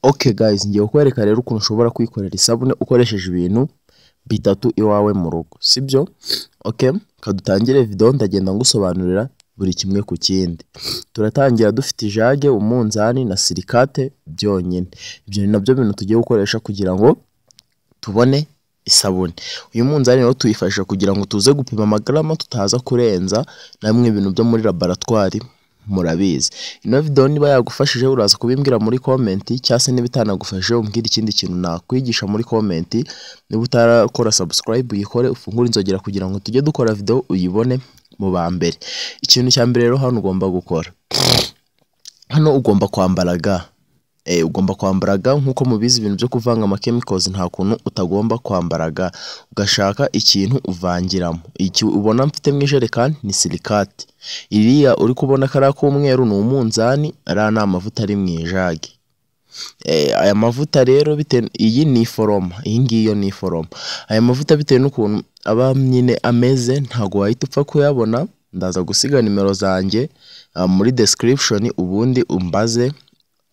Okay guys, ngiye kukwereka rero ukuntu ushobora kwikorera isabune ukoresheje ibintu bitatu iwawe mu rugo, sibyo? Okay, kadutangire video ndagenda ngusobanurira buri kimwe ku kindi. Turatangira dufite ijage, umunzani na silikate byonyine. Ibyo ni nabyo bintu tugiye gukoresha kugira ngo tubone isabune. Uyu munzani rero tuyifashisha kugira ngo tuze gupima amagarama tutaza kurenza namwe ibintu byo muri laboratoire murabizi. Ino video niba yagufashije uraza kubimbwira muri comment, cyase niba itanagufashije umbwira ikindi kintu nakwigisha muri comment. Niba utarakora subscribe uyikore, ufungure inzogera kugira ngo tujye dukora video uyibone mu ba mbere. Ikintu cya mbere rero hano ugomba gukora, hano ugomba kwambara ga. Ugomba kwambara ga nkuko mubizi ibintu byo kuvanga ama chemicals nta kuntu utagomba kwambara ga. Ugashaka ikintu uvangiramo. Iki ubona mfite mu ijerekani ni silikate. Iriya uri kubona kara k'umweru ni umunzani, ara na amavuta ari mu ijage. Aya mavuta rero iyi ni foroma, iyi ngiyo ni foroma. Aya mavuta bitewe n'ukuntu aba nyine ameze ntago wahita upfa kuyabona. Ndaza gusiga nimero zanjye muri description ubundi umbaze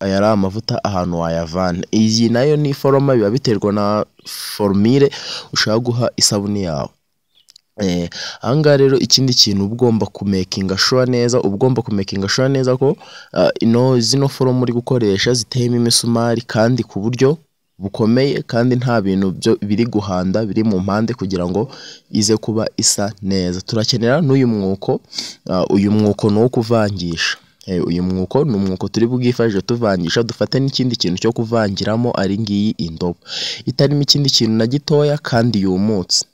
aya ari amavuta ahantu wayavana. Iyi nayo ni foroma, biba biterwa na formule ushaka guha isabuni yawe. Ahangaha rero ikindi kintu ugomba kumakinga sure neza, ugomba kumakinga sure neza ko zino foroma uri gukoresha ziteyemo imisumari kandi ku buryo bukomeye, kandi nta bintu byo biri guhanda biri mu mpande kugira ngo ize kuba isa neza. Turakenera n'uyu mwuko, uyu mwuko no kuvangisha. Uyu mwuko ni umwuko turi bwifashishe tuvangisha, dufate n'ikindi kintu cyo kuvangiramo ari ngiyi indobo itarimo ikindi kintu na gitoya kandi yumutse.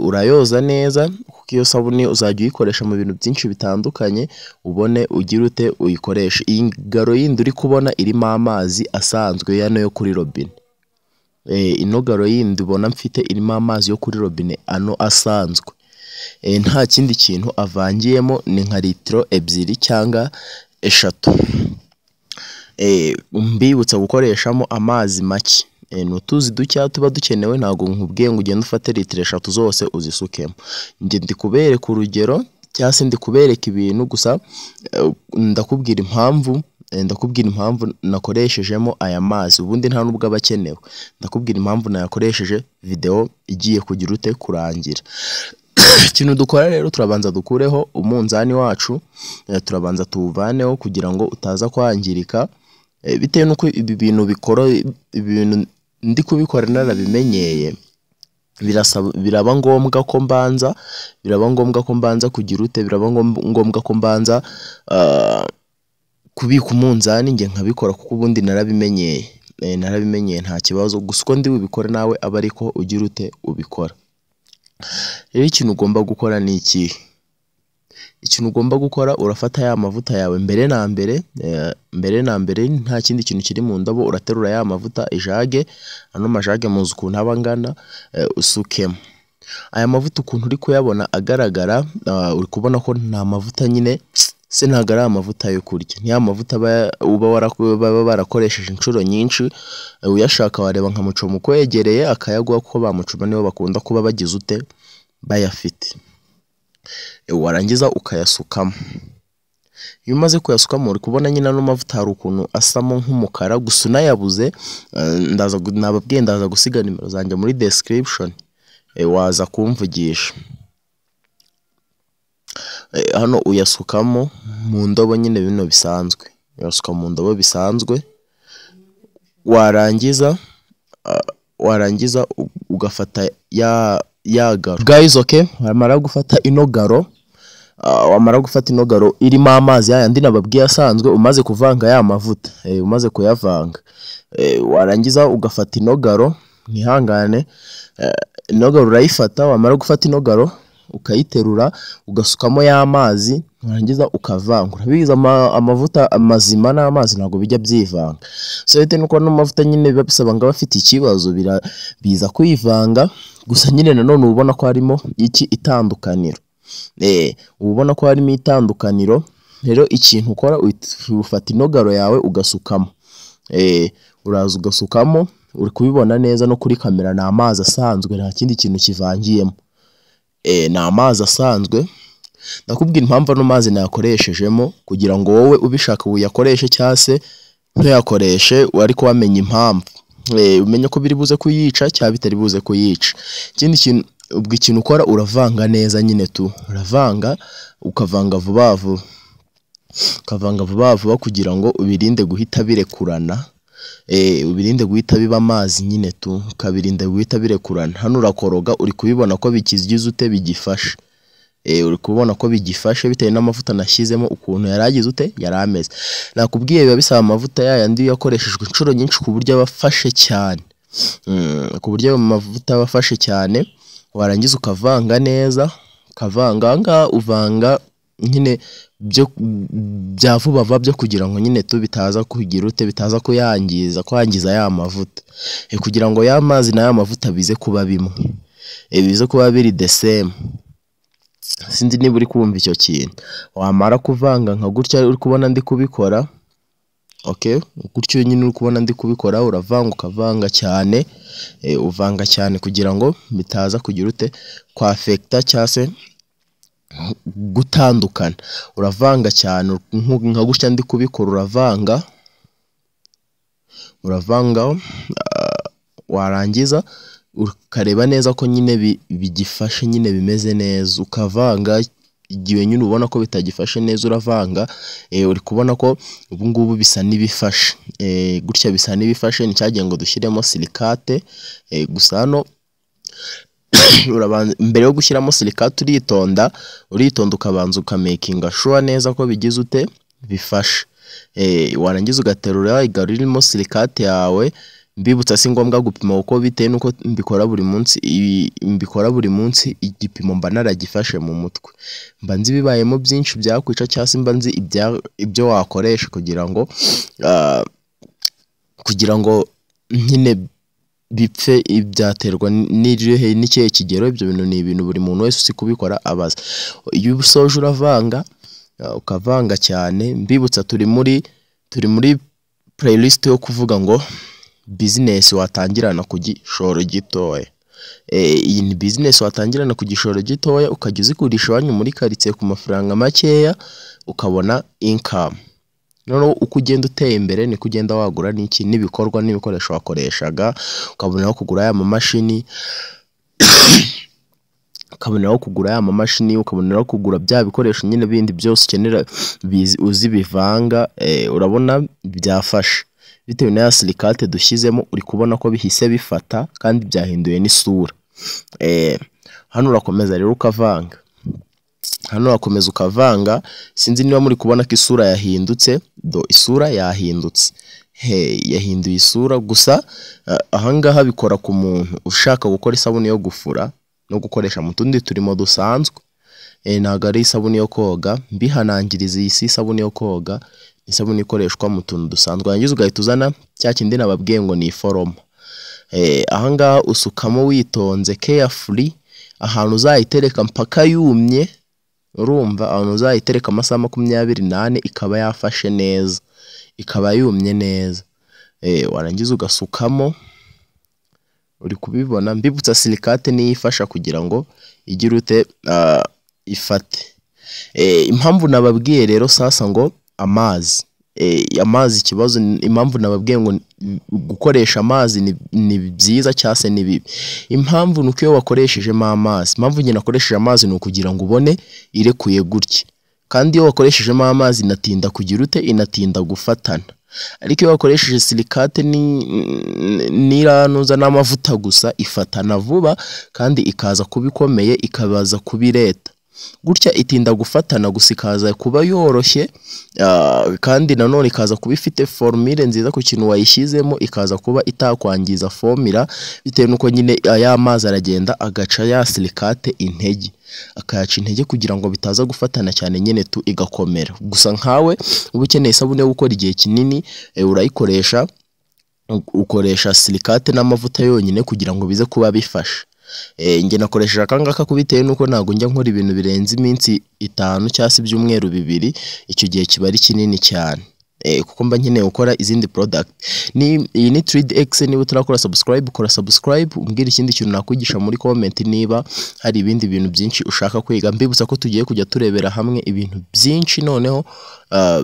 Urayoza neza kuko iyo sabuni uzajya uyikoresha mu bintu byinshi bitandukanye, ubone ugira ute uyikoresha. Iyi garo yindi uri kubona irimo amazi asanzwe yano yo kuri robine. Ino garo yindi ubona mfite irimo amazi yo kuri robine ano asanzwe. Nta kindi kintu avangiyemo, ni nka litiro ebyiri cyangwa eshatu. Mbibutsa gukoreshamo amazi make. Nutuzi ducya tuba dukenewe, ntago nkubwiye ngo ugende ufate litiro eshatu zose uzisukemo. Nge ndi kubereka urugero cyase ndi kubereka ibintu gusa, ndakubwira impamvu nakoreshejemo aya mazi, ubundi nta nubwo abakenewe. Ndakubwira impamvu nayakoresheje, video igiye kugira ute kurangira. Ikintu dukora rero, turabanza dukureho umunzani wacu, turabanza tuwuvaneho kugira ngo utaza kwangirika. Bitewe nuko ibi bintu bikora, ibintu ndi kubikora narabimenyeye, biraba ngombwa ko mbanza kugira ute, biraba ngombwa ko mbanza kubika umunzani nge nkabikora kuko ubundi narabimenyeye nta kibazo. Gusa uko ndi bubikore nawe aba ariko ugira ute ubikora. Rero ikintu ugomba gukora ni iki? Ikintu ugomba gukora, urafata ya mavuta yawe mbere na mbere nta kindi kintu kiri mu ndobo, uraterura ya mavuta ijage, ano majage muzi ukuntu aba angana, usukemo. Aya mavuta ukuntu uri kuyabona agaragara, uri kubona ko nta mavuta nyine se ntago ari amavuta yo kurya, ni ya mavuta baba barakoresheje inshuro nyinshi. Uyashaka wareba nka Mucoma ukwegereye akayaguha kuko ba Mucoma nibo bakunda kuba bagize ute bayafite. Warangiza ukayasukamo. Iyo umaze kuyasukamo uri kubona nyine no mavuta hari ukuntu asamo nk'umukara, gusa unayabuze ndaza gusiga nimero zanjye muri description, waza kumvugisha. Hano uyasukamo mu ndobo nyine bino bisanzwe, uyasuka mu ndobo bisanzwe. Warangiza ugafata ya garo. Guys, okay, wamara gufata ino garo, irimo amazi yandi nababwiye asanzwe, umaze kuvanga ya mavuta, umaze kuyavanga, warangiza ugafata ino garo, nkihangane, ino garo urayifata. Wamara gufata ino garo ukayiterura ugasukamo ya mazi, warangiza ukavanga. Urabizi amavuta amazima n'amazi ntago bijya byivanga, so bite nuko no mavuta nyine biba bisaba ngo bafite ikibazo biza kwivanga. Gusa nyine nanone ubona ko harimo iki itandukaniro, ubona ko harimo itandukaniro. Rero ikintu ukora, ufata ino garo yawe ugasukamo, uraza ugasukamo. Uri kubibona neza no kuri kamera, ni amazi asanzwe nta kindi kintu kivangiyemo, ni amazi asanzwe. Ndakubwira impamvu ano mazi nayakoreshejemo kugira ngo wowe ubishaka uyakoreshe cyase ntuyakoreshe ariko wamenye impamvu, umenye ko biri buze kuyica cyangwa bitari buze kuyica. Ikindi kintu, ubwo ikintu ukora uravanga neza nyine tu, uravanga ukavanga vuba vuba, kugira ngo ubirinde guhita birekurana, ubirinde guhita biba amazi nyine tu, ukabirinda guhita birekurana. Hano urakoroga, uri kubibona ko bikigize ute, bigifashe, uri kubona ko bigifashe bitewe n'amavuta nashyizemo ukuntu yaragize ute, yarameze. Nakubwiye biba bisaba amavuta yayandi yakoreshejwe inshuro nyinshi ku buryo abafashe cyane, abafashe cyane. Warangiza ukavanga neza, ukavanga uvanga nyine bya vuba byo kugira ngo nyine tu bitaza kugira ute, bitaza kwangiza ya mavuta, kugira ngo ya mazi na ya mavuta bize kuba bimwe, bize kuba biri the same. Sinzi niba uri kumva icyo kintu. Wamara kuvanga nka gutya uri kubona ndi kubikora, gutyo nyine uri kubona ndi kubikora, uravanga ukavanga cyane, uvanga cyane kugira ngo bitaza kugira ute, kwa affecta cyangwa se gutandukana. Uravanga cyane nka gutya ndi kubikora, uravanga warangiza ukareba neza ko nyine bigifashe, nyine bimeze neza. Ukavanga igihe nyine ubona ko bitagifashe neza, uravanga, uri kubona ko ubu ngubu bisa n'ibifashe, gutya bisa n'ibifashe. Ni cyagiye ngo dushyiremo silikate, gusa hano mbere yo gushyiramo silikate uritonda ukabanza ukamakinga sure neza ko bigize ute, bifashe. Warangiza ugaterura igare ririmo silikate yawe. Mbibutsa si ngombwa gupima uko bitewe nuko mbikora buri munsi, igipimo mba naragifashe mu mutwe, mba nzi bibayemo byinshi byakwica cyangwa se mba nzi ibyo wakoresha kugira ngo nyine bipfe. Byaterwa n'ikihe kigero. Ibyo bintu ni ibintu buri muntu wese uzi kubikora abaza. Iyo usoje uravanga, ukavanga cyane. Mbibutsa turi muri playlist yo kuvuga ngo business watangirana ku gishoro gitoya. Iyi ni business watangirana ku gishoro gitoya, ukajya uzigurisha iwanyu muri karitsiye ku mafaranga makeya, ukabona income. Noneho uko ugenda uteye imbere niko ugenda wagura n'ibikorwa n'ibikoresho wakoreshaga, ukabona aho kugura ya mamashini, ukabona aho kugura bya bikoresho nyine bindi byose ukenera uzi bivanga. Urabona byafashe bitewe na ya silikate dushyizemo, uri kubona ko bihise bifata kandi byahinduye n'isura. Hano urakomeza rero ukavanga, sinzi niba muri kubona ko isura yahindutse, isura yahindutse, yahinduye isura. Gusa ahangaha bikora ku muntu ushaka gukora isabune yo gufura no gukoresha mu tundi turimo dusanzwe, ntabwo ari isabune yo koga. Mbihanangiriza iyi si isabune yo koga, isabune ikoreshwa mu tuntu dusanzwe. Warangiza ugahita uzana cya kindi nababwiye ngo ni iforoma. Ahangaha usukamo witonze, carefully, ahantu uzayitereka mpaka yumye. Urumva, ahantu uzayitereka amasaha 24 ikaba yafashe neza, ikaba yumye neza. Warangiza ugasukamo, uri kubibona. Mbibutsa silikate niyo ifasha kugira ngo igire ute, ifate. Impamvu nababwiye rero sasa ngo amazi, ikibazo, impamvu nababwiye ngo gukoresha amazi ni byiza cyangwa se ni bibi. Impamvu nuko iyo wakoreshejemo amazi, impamvu nyine nakoresheje amazi ni ukugira ngo ubone irekuye gutya, kandi iyo wakoreshejemo amazi inatinda kugira ute, inatinda gufatana. Ariko iyo wakoresheje silikate n'iranuza n'amavuta gusa, ifatana vuba kandi ikaza kuba ikomeye, ikabaza kubireta gutya, itinda gufatana gusa ikaza kuba yoroshye, kandi nanone ikaza kuba ifite formule nziza ku kintu wayishyizemo, ikaza kuba itakwangiza formula, bitewe nuko nyine aya mazi aragenda agaca ya silikate intege, akayaca intege kugira ngo bitaza gufatana cyane nyine tu igakomera. Gusa nkawe uba ukeneye isabune yo gukora igihe kinini, urayikoresha, ukoresha silikate n'amavuta yonyine kugira ngo bize kuba bifashe. Nge nakoresheje akangaka kubitewe nuko ntago njya nkora ibintu birenze iminsi 5 cyangwa se ibyumweru 2, icyo gihe kiba ari kinini cyane. kuko mba nkeneye gukora izindi product. Iyi ni 3DX. Niba utarakora subscribe, kora subscribe, umbwira ikindi kintu nakwigisha muri comment niba hari ibindi bintu byinshi ushaka kwiga. Mbibutsa ko tugiye kujya turebera hamwe ibintu byinshi noneho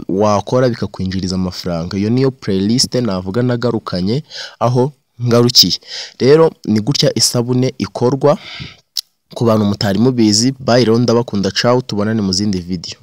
wakora bikakwinjiriza amafaranga. Iyo niyo playlist navuga nagarukanye aho ngarukiye. Rero ni gutya isabune ikorwa ku bantu mutari mubizi. Bye rero, ndabakunda, ciao, tubonane mu zindi video.